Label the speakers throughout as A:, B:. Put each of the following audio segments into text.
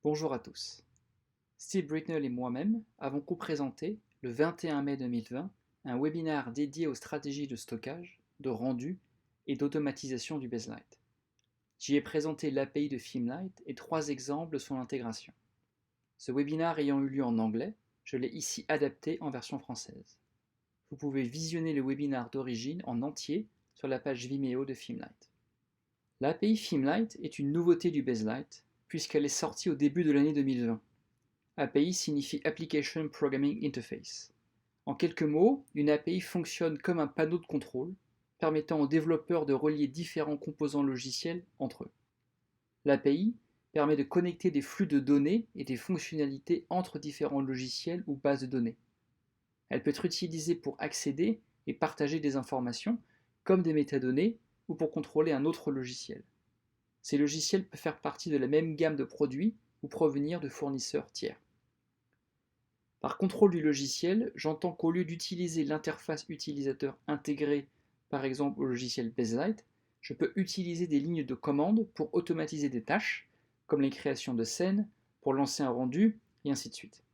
A: Bonjour à tous. Steve Britnell et moi-même avons co-présenté, le 21 mai 2020, un webinaire dédié aux stratégies de stockage, de rendu et d'automatisation du BaseLight. J'y ai présenté l'API de Filmlight et 3 exemples de son intégration. Ce webinaire ayant eu lieu en anglais, je l'ai ici adapté en version française. Vous pouvez visionner le webinaire d'origine en entier sur la page Vimeo de Filmlight. L'API Filmlight est une nouveauté du BaseLight puisqu'elle est sortie au début de l'année 2020. API signifie Application Programming Interface. En quelques mots, une API fonctionne comme un panneau de contrôle, permettant aux développeurs de relier différents composants logiciels entre eux. L'API permet de connecter des flux de données et des fonctionnalités entre différents logiciels ou bases de données. Elle peut être utilisée pour accéder et partager des informations, comme des métadonnées, ou pour contrôler un autre logiciel. Ces logiciels peuvent faire partie de la même gamme de produits ou provenir de fournisseurs tiers. Par contrôle du logiciel, j'entends qu'au lieu d'utiliser l'interface utilisateur intégrée, par exemple au logiciel BaseLight, je peux utiliser des lignes de commande pour automatiser des tâches, comme les créations de scènes, pour lancer un rendu, et ainsi de suite.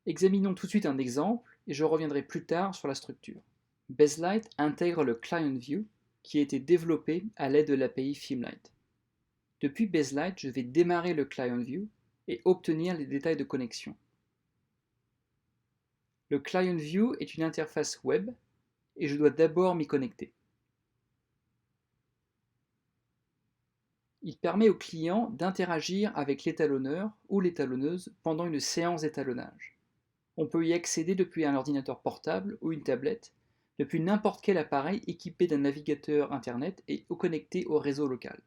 A: Examinons tout de suite un exemple, et je reviendrai plus tard sur la structure. BaseLight intègre le Client View, qui a été développé à l'aide de l'API Filmlight. Depuis BaseLight, je vais démarrer le Client View et obtenir les détails de connexion. Le Client View est une interface web et je dois d'abord m'y connecter. Il permet au client d'interagir avec l'étalonneur ou l'étalonneuse pendant une séance d'étalonnage. On peut y accéder depuis un ordinateur portable ou une tablette, depuis n'importe quel appareil équipé d'un navigateur Internet et connecté au réseau local.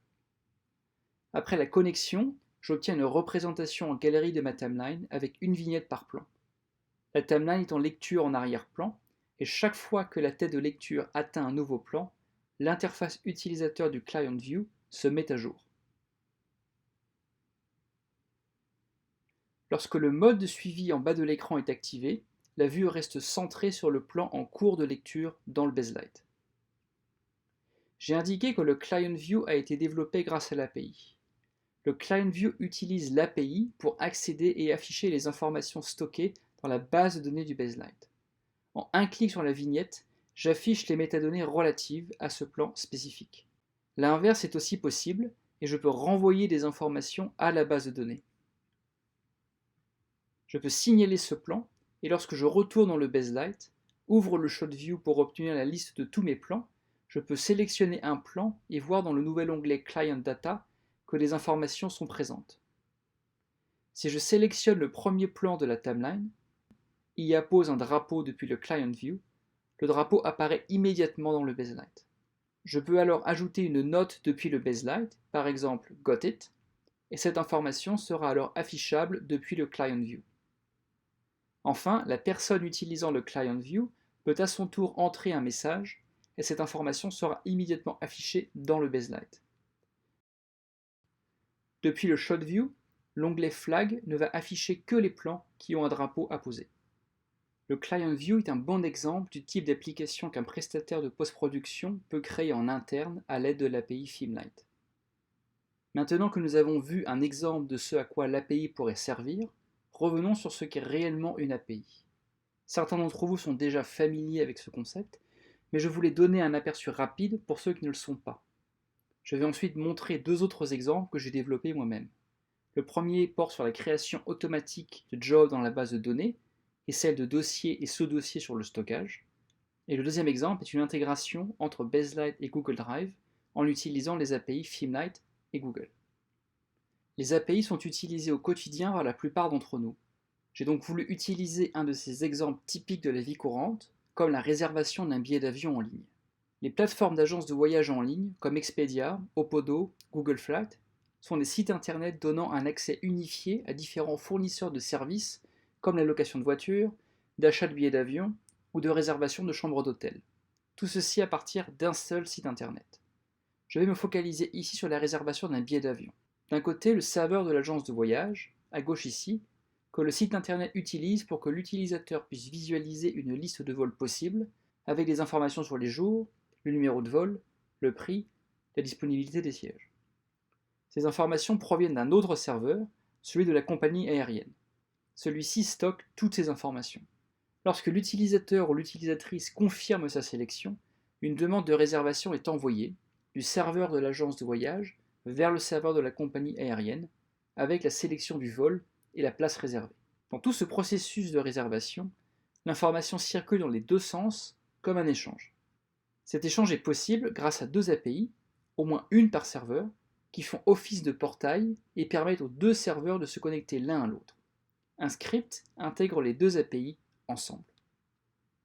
A: Après la connexion, j'obtiens une représentation en galerie de ma timeline avec une vignette par plan. La timeline est en lecture en arrière-plan, et chaque fois que la tête de lecture atteint un nouveau plan, l'interface utilisateur du Client View se met à jour. Lorsque le mode de suivi en bas de l'écran est activé, la vue reste centrée sur le plan en cours de lecture dans le BaseLight. J'ai indiqué que le Client View a été développé grâce à l'API. Le Client View utilise l'API pour accéder et afficher les informations stockées dans la base de données du BaseLight. En un clic sur la vignette, j'affiche les métadonnées relatives à ce plan spécifique. L'inverse est aussi possible et je peux renvoyer des informations à la base de données. Je peux signaler ce plan et lorsque je retourne dans le BaseLight, ouvre le Shot View pour obtenir la liste de tous mes plans, je peux sélectionner un plan et voir dans le nouvel onglet Client Data que les informations sont présentes. Si je sélectionne le premier plan de la timeline, y appose un drapeau depuis le Client View, le drapeau apparaît immédiatement dans le BaseLight. Je peux alors ajouter une note depuis le BaseLight, par exemple Got it, et cette information sera alors affichable depuis le Client View. Enfin, la personne utilisant le Client View peut à son tour entrer un message, et cette information sera immédiatement affichée dans le BaseLight. Depuis le Shot View, l'onglet Flag ne va afficher que les plans qui ont un drapeau apposé. Le Client View est un bon exemple du type d'application qu'un prestataire de post-production peut créer en interne à l'aide de l'API Filmlight. Maintenant que nous avons vu un exemple de ce à quoi l'API pourrait servir, revenons sur ce qu'est réellement une API. Certains d'entre vous sont déjà familiers avec ce concept, mais je voulais donner un aperçu rapide pour ceux qui ne le sont pas. Je vais ensuite montrer 2 autres exemples que j'ai développés moi-même. Le premier porte sur la création automatique de jobs dans la base de données et celle de dossiers et sous-dossiers sur le stockage. Et le deuxième exemple est une intégration entre BaseLight et Google Drive en utilisant les API Filmlight et Google. Les API sont utilisées au quotidien par la plupart d'entre nous. J'ai donc voulu utiliser un de ces exemples typiques de la vie courante, comme la réservation d'un billet d'avion en ligne. Les plateformes d'agences de voyage en ligne, comme Expedia, Opodo, Google Flights, sont des sites internet donnant un accès unifié à différents fournisseurs de services, comme la location de voitures, d'achat de billets d'avion ou de réservation de chambres d'hôtel. Tout ceci à partir d'un seul site internet. Je vais me focaliser ici sur la réservation d'un billet d'avion. D'un côté, le serveur de l'agence de voyage, à gauche ici, que le site internet utilise pour que l'utilisateur puisse visualiser une liste de vols possibles, avec des informations sur les jours, le numéro de vol, le prix, la disponibilité des sièges. Ces informations proviennent d'un autre serveur, celui de la compagnie aérienne. Celui-ci stocke toutes ces informations. Lorsque l'utilisateur ou l'utilisatrice confirme sa sélection, une demande de réservation est envoyée du serveur de l'agence de voyage vers le serveur de la compagnie aérienne avec la sélection du vol et la place réservée. Dans tout ce processus de réservation, l'information circule dans les deux sens comme un échange. Cet échange est possible grâce à deux API, au moins une par serveur, qui font office de portail et permettent aux deux serveurs de se connecter l'un à l'autre. Un script intègre les deux API ensemble.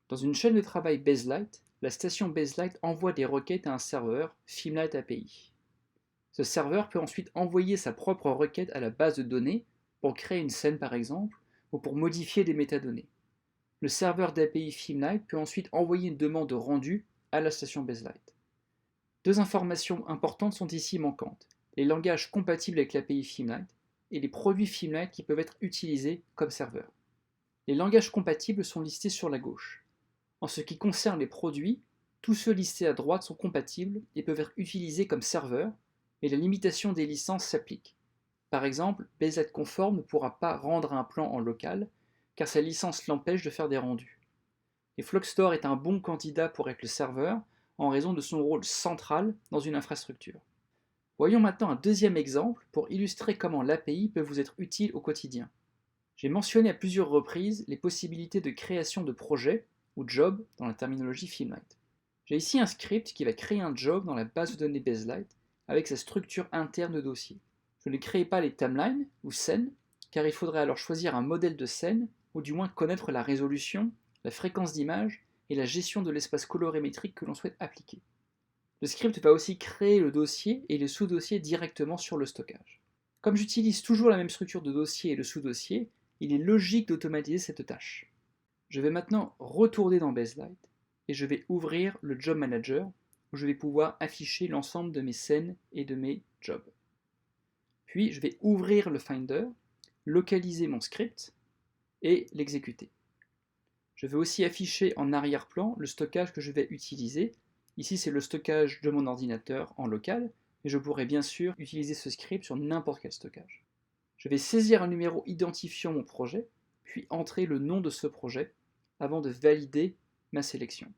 A: Dans une chaîne de travail Baselight, la station Baselight envoie des requêtes à un serveur Filmlight API. Ce serveur peut ensuite envoyer sa propre requête à la base de données pour créer une scène par exemple, ou pour modifier des métadonnées. Le serveur d'API Filmlight peut ensuite envoyer une demande de rendu à la station Baselight. Deux informations importantes sont ici manquantes: les langages compatibles avec l'API Filmlight et les produits Filmlight qui peuvent être utilisés comme serveurs. Les langages compatibles sont listés sur la gauche. En ce qui concerne les produits, tous ceux listés à droite sont compatibles et peuvent être utilisés comme serveurs, mais la limitation des licences s'applique. Par exemple, Baselight Conform ne pourra pas rendre un plan en local, car sa licence l'empêche de faire des rendus. Et Flockstore est un bon candidat pour être le serveur, en raison de son rôle central dans une infrastructure. Voyons maintenant un deuxième exemple pour illustrer comment l'API peut vous être utile au quotidien. J'ai mentionné à plusieurs reprises les possibilités de création de projets, ou jobs dans la terminologie Filmlight. J'ai ici un script qui va créer un job dans la base de données Baselight avec sa structure interne de dossier. Je ne crée pas les timelines ou scènes, car il faudrait alors choisir un modèle de scène, ou du moins connaître la résolution, la fréquence d'image et la gestion de l'espace colorimétrique que l'on souhaite appliquer. Le script va aussi créer le dossier et les sous-dossiers directement sur le stockage. Comme j'utilise toujours la même structure de dossier et de sous-dossier, il est logique d'automatiser cette tâche. Je vais maintenant retourner dans Baselight et je vais ouvrir le Job Manager où je vais pouvoir afficher l'ensemble de mes scènes et de mes jobs. Puis je vais ouvrir le Finder, localiser mon script et l'exécuter. Je vais aussi afficher en arrière-plan le stockage que je vais utiliser. Ici, c'est le stockage de mon ordinateur en local, mais je pourrais bien sûr utiliser ce script sur n'importe quel stockage. Je vais saisir un numéro identifiant mon projet, puis entrer le nom de ce projet avant de valider ma sélection.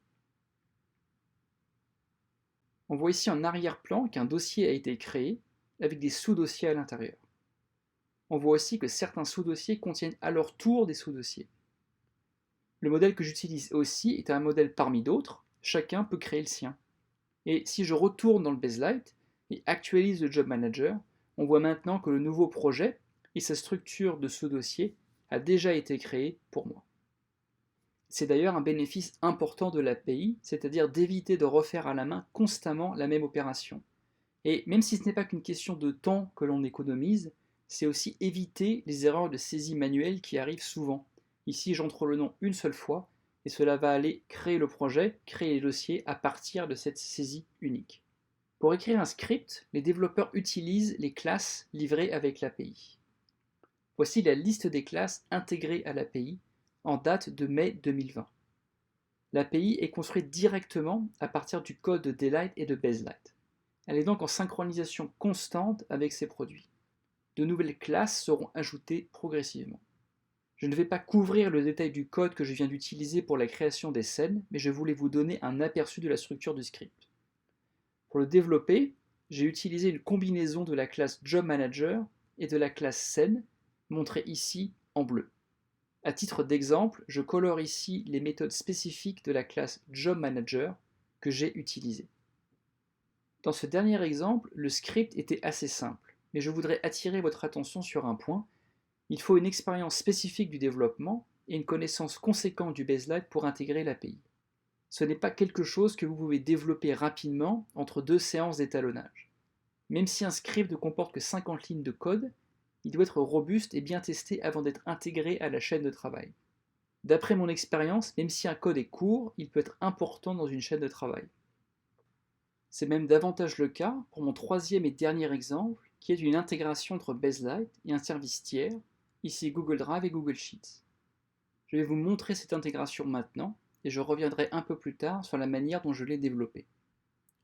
A: On voit ici en arrière-plan qu'un dossier a été créé avec des sous-dossiers à l'intérieur. On voit aussi que certains sous-dossiers contiennent à leur tour des sous-dossiers. Le modèle que j'utilise aussi est un modèle parmi d'autres, chacun peut créer le sien. Et si je retourne dans le Baselight et actualise le Job Manager, on voit maintenant que le nouveau projet et sa structure de sous-dossier a déjà été créé pour moi. C'est d'ailleurs un bénéfice important de l'API, c'est-à-dire d'éviter de refaire à la main constamment la même opération. Et même si ce n'est pas qu'une question de temps que l'on économise, c'est aussi éviter les erreurs de saisie manuelle qui arrivent souvent. Ici, j'entre le nom une seule fois, et cela va aller créer le projet, créer les dossiers à partir de cette saisie unique. Pour écrire un script, les développeurs utilisent les classes livrées avec l'API. Voici la liste des classes intégrées à l'API en date de mai 2020. L'API est construite directement à partir du code de Daylight et de Baselight. Elle est donc en synchronisation constante avec ses produits. De nouvelles classes seront ajoutées progressivement. Je ne vais pas couvrir le détail du code que je viens d'utiliser pour la création des scènes, mais je voulais vous donner un aperçu de la structure du script. Pour le développer, j'ai utilisé une combinaison de la classe Job Manager et de la classe Scène, montrée ici en bleu. À titre d'exemple, je colore ici les méthodes spécifiques de la classe Job Manager que j'ai utilisées. Dans ce dernier exemple, le script était assez simple, mais je voudrais attirer votre attention sur un point. Il faut une expérience spécifique du développement et une connaissance conséquente du Baselight pour intégrer l'API. Ce n'est pas quelque chose que vous pouvez développer rapidement entre deux séances d'étalonnage. Même si un script ne comporte que 50 lignes de code, il doit être robuste et bien testé avant d'être intégré à la chaîne de travail. D'après mon expérience, même si un code est court, il peut être important dans une chaîne de travail. C'est même davantage le cas pour mon troisième et dernier exemple, qui est une intégration entre Baselight et un service tiers, ici Google Drive et Google Sheets. Je vais vous montrer cette intégration maintenant, et je reviendrai un peu plus tard sur la manière dont je l'ai développée.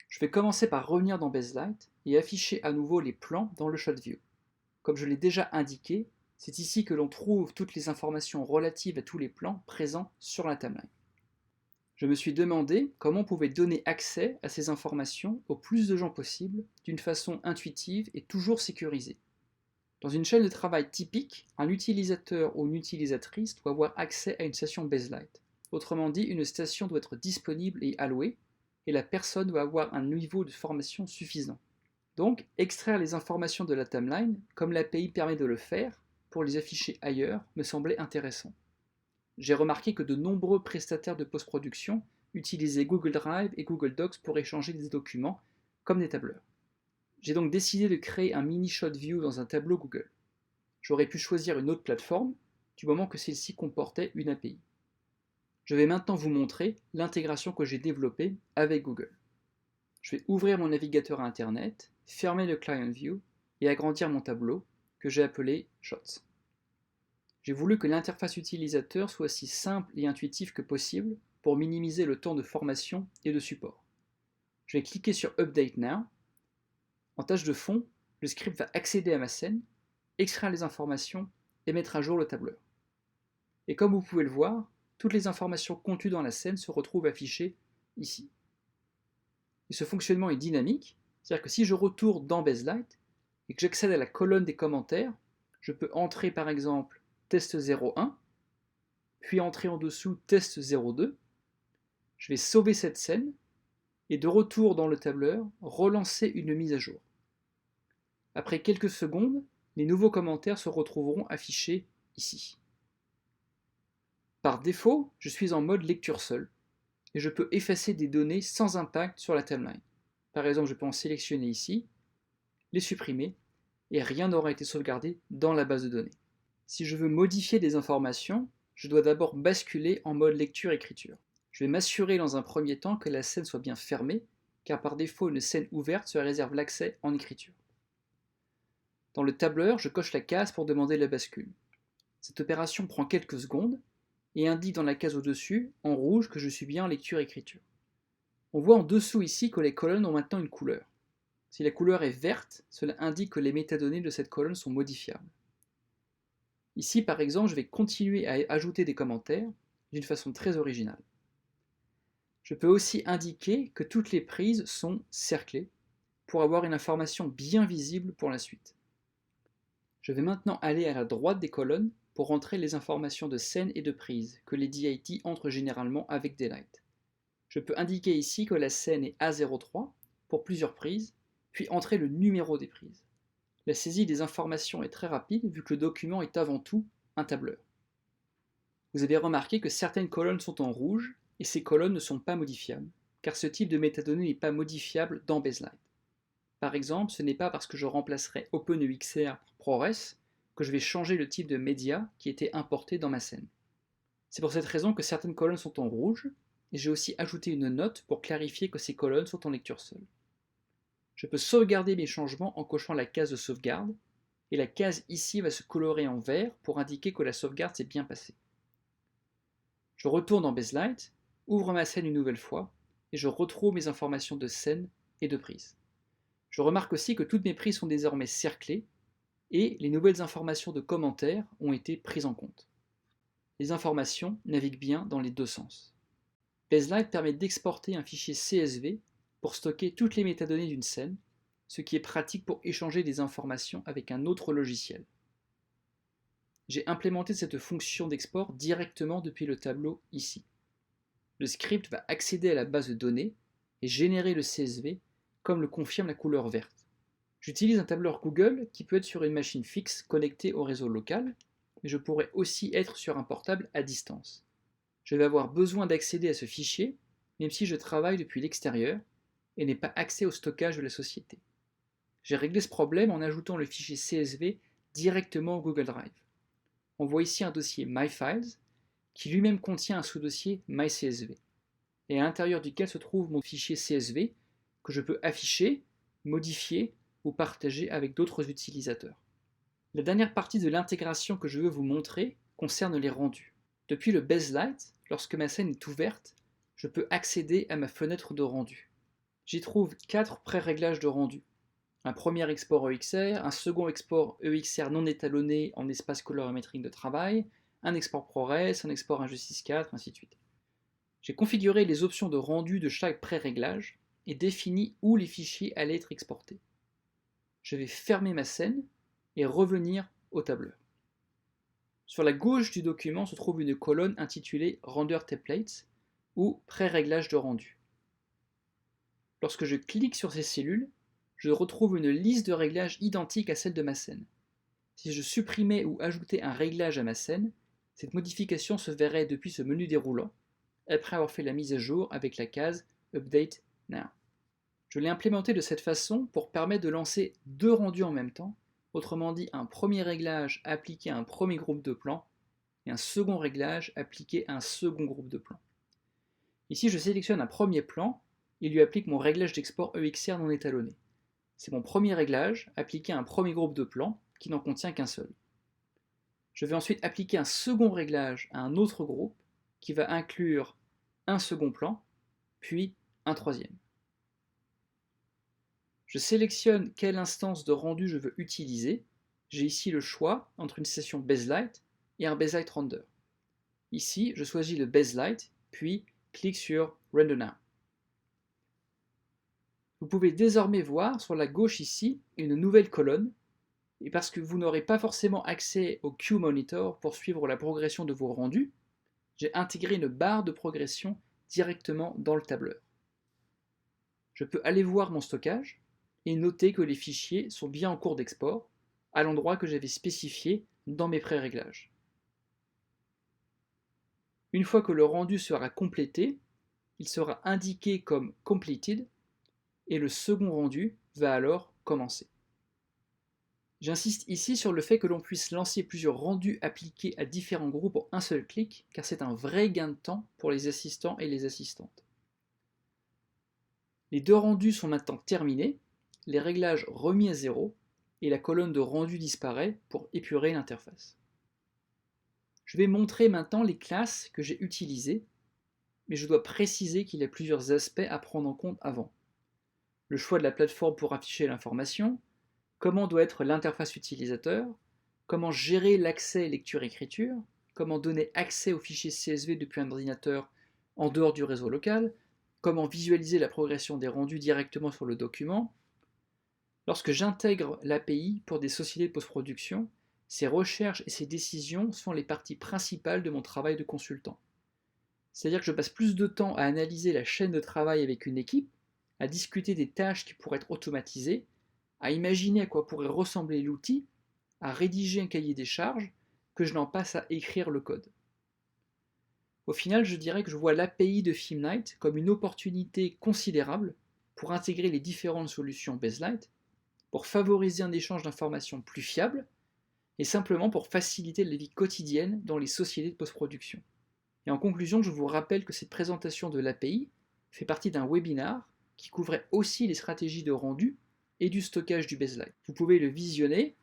A: Je vais commencer par revenir dans Baselight et afficher à nouveau les plans dans le Shot View. Comme je l'ai déjà indiqué, c'est ici que l'on trouve toutes les informations relatives à tous les plans présents sur la timeline. Je me suis demandé comment on pouvait donner accès à ces informations au plus de gens possible d'une façon intuitive et toujours sécurisée. Dans une chaîne de travail typique, un utilisateur ou une utilisatrice doit avoir accès à une station Baselight. Autrement dit, une station doit être disponible et allouée, et la personne doit avoir un niveau de formation suffisant. Donc, extraire les informations de la timeline, comme l'API permet de le faire, pour les afficher ailleurs, me semblait intéressant. J'ai remarqué que de nombreux prestataires de post-production utilisaient Google Drive et Google Docs pour échanger des documents, comme des tableurs. J'ai donc décidé de créer un mini shot view dans un tableau Google. J'aurais pu choisir une autre plateforme, du moment que celle-ci comportait une API. Je vais maintenant vous montrer l'intégration que j'ai développée avec Google. Je vais ouvrir mon navigateur à Internet, fermer le Client View et agrandir mon tableau, que j'ai appelé Shots. J'ai voulu que l'interface utilisateur soit si simple et intuitive que possible pour minimiser le temps de formation et de support. Je vais cliquer sur Update Now. En tâche de fond, le script va accéder à ma scène, extraire les informations et mettre à jour le tableur. Et comme vous pouvez le voir, toutes les informations contenues dans la scène se retrouvent affichées ici. Et ce fonctionnement est dynamique, c'est-à-dire que si je retourne dans Baselight et que j'accède à la colonne des commentaires, je peux entrer par exemple test 01, puis entrer en dessous test 02. Je vais sauver cette scène et de retour dans le tableur, relancer une mise à jour. Après quelques secondes, les nouveaux commentaires se retrouveront affichés ici. Par défaut, je suis en mode lecture seule et je peux effacer des données sans impact sur la timeline. Par exemple, je peux en sélectionner ici, les supprimer et rien n'aura été sauvegardé dans la base de données. Si je veux modifier des informations, je dois d'abord basculer en mode lecture-écriture. Je vais m'assurer dans un premier temps que la scène soit bien fermée, car par défaut, une scène ouverte se réserve l'accès en écriture. Dans le tableur, je coche la case pour demander la bascule. Cette opération prend quelques secondes et indique dans la case au-dessus, en rouge, que je suis bien en lecture-écriture. On voit en dessous ici que les colonnes ont maintenant une couleur. Si la couleur est verte, cela indique que les métadonnées de cette colonne sont modifiables. Ici, par exemple, je vais continuer à ajouter des commentaires d'une façon très originale. Je peux aussi indiquer que toutes les prises sont cerclées pour avoir une information bien visible pour la suite. Je vais maintenant aller à la droite des colonnes pour entrer les informations de scène et de prise que les DIT entrent généralement avec Daylight. Je peux indiquer ici que la scène est A03 pour plusieurs prises, puis entrer le numéro des prises. La saisie des informations est très rapide vu que le document est avant tout un tableur. Vous avez remarqué que certaines colonnes sont en rouge et ces colonnes ne sont pas modifiables, car ce type de métadonnées n'est pas modifiable dans Baselight. Par exemple, ce n'est pas parce que je remplacerai OpenEXR par ProRes que je vais changer le type de média qui était importé dans ma scène. C'est pour cette raison que certaines colonnes sont en rouge, et j'ai aussi ajouté une note pour clarifier que ces colonnes sont en lecture seule. Je peux sauvegarder mes changements en cochant la case de sauvegarde, et la case ici va se colorer en vert pour indiquer que la sauvegarde s'est bien passée. Je retourne dans Baselight, ouvre ma scène une nouvelle fois, et je retrouve mes informations de scène et de prise. Je remarque aussi que toutes mes prises sont désormais cerclées, et les nouvelles informations de commentaires ont été prises en compte. Les informations naviguent bien dans les deux sens. Baselight permet d'exporter un fichier CSV pour stocker toutes les métadonnées d'une scène, ce qui est pratique pour échanger des informations avec un autre logiciel. J'ai implémenté cette fonction d'export directement depuis le tableau ici. Le script va accéder à la base de données et générer le CSV comme le confirme la couleur verte. J'utilise un tableur Google qui peut être sur une machine fixe connectée au réseau local, mais je pourrais aussi être sur un portable à distance. Je vais avoir besoin d'accéder à ce fichier, même si je travaille depuis l'extérieur et n'ai pas accès au stockage de la société. J'ai réglé ce problème en ajoutant le fichier CSV directement au Google Drive. On voit ici un dossier MyFiles qui lui-même contient un sous-dossier MyCSV et à l'intérieur duquel se trouve mon fichier CSV que je peux afficher, modifier ou partager avec d'autres utilisateurs. La dernière partie de l'intégration que je veux vous montrer concerne les rendus. Depuis le Baselight, lorsque ma scène est ouverte, je peux accéder à ma fenêtre de rendu. J'y trouve 4 pré-réglages de rendu. Un premier export EXR, un second export EXR non étalonné en espace colorimétrique de travail, un export ProRes, un export Injustice 4, ainsi de suite. J'ai configuré les options de rendu de chaque pré-réglage et défini où les fichiers allaient être exportés. Je vais fermer ma scène et revenir au tableur. Sur la gauche du document se trouve une colonne intitulée Render Templates ou pré-réglage de rendu. Lorsque je clique sur ces cellules, je retrouve une liste de réglages identique à celle de ma scène. Si je supprimais ou ajoutais un réglage à ma scène, cette modification se verrait depuis ce menu déroulant, après avoir fait la mise à jour avec la case Update Now. Je l'ai implémenté de cette façon pour permettre de lancer deux rendus en même temps, autrement dit un premier réglage appliqué à un premier groupe de plans et un second réglage appliqué à un second groupe de plans. Ici, je sélectionne un premier plan et lui applique mon réglage d'export EXR non étalonné. C'est mon premier réglage appliqué à un premier groupe de plans qui n'en contient qu'un seul. Je vais ensuite appliquer un second réglage à un autre groupe qui va inclure un second plan, puis un troisième. Je sélectionne quelle instance de rendu je veux utiliser. J'ai ici le choix entre une session Baselight et un Baselight Render. Ici, je choisis le Baselight, puis clique sur Render Now. Vous pouvez désormais voir sur la gauche ici une nouvelle colonne, et parce que vous n'aurez pas forcément accès au Q-Monitor pour suivre la progression de vos rendus, j'ai intégré une barre de progression directement dans le tableur. Je peux aller voir mon stockage et noter que les fichiers sont bien en cours d'export, à l'endroit que j'avais spécifié dans mes pré-réglages. Une fois que le rendu sera complété, il sera indiqué comme Completed, et le second rendu va alors commencer. J'insiste ici sur le fait que l'on puisse lancer plusieurs rendus appliqués à différents groupes en un seul clic, car c'est un vrai gain de temps pour les assistants et les assistantes. Les deux rendus sont maintenant terminés, les réglages remis à zéro, et la colonne de rendu disparaît pour épurer l'interface. Je vais montrer maintenant les classes que j'ai utilisées, mais je dois préciser qu'il y a plusieurs aspects à prendre en compte avant. Le choix de la plateforme pour afficher l'information, comment doit être l'interface utilisateur, comment gérer l'accès lecture-écriture, comment donner accès aux fichiers CSV depuis un ordinateur en dehors du réseau local, comment visualiser la progression des rendus directement sur le document. Lorsque j'intègre l'API pour des sociétés de post-production, ces recherches et ces décisions sont les parties principales de mon travail de consultant. C'est-à-dire que je passe plus de temps à analyser la chaîne de travail avec une équipe, à discuter des tâches qui pourraient être automatisées, à imaginer à quoi pourrait ressembler l'outil, à rédiger un cahier des charges, que je n'en passe à écrire le code. Au final, je dirais que je vois l'API de Filmnight comme une opportunité considérable pour intégrer les différentes solutions Baselight, pour favoriser un échange d'informations plus fiable, et simplement pour faciliter la vie quotidienne dans les sociétés de post-production. Et en conclusion, je vous rappelle que cette présentation de l'API fait partie d'un webinar qui couvrait aussi les stratégies de rendu et du stockage du Baselight. Vous pouvez le visionner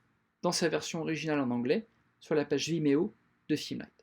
A: dans sa version originale en anglais sur la page Vimeo de Filmnight.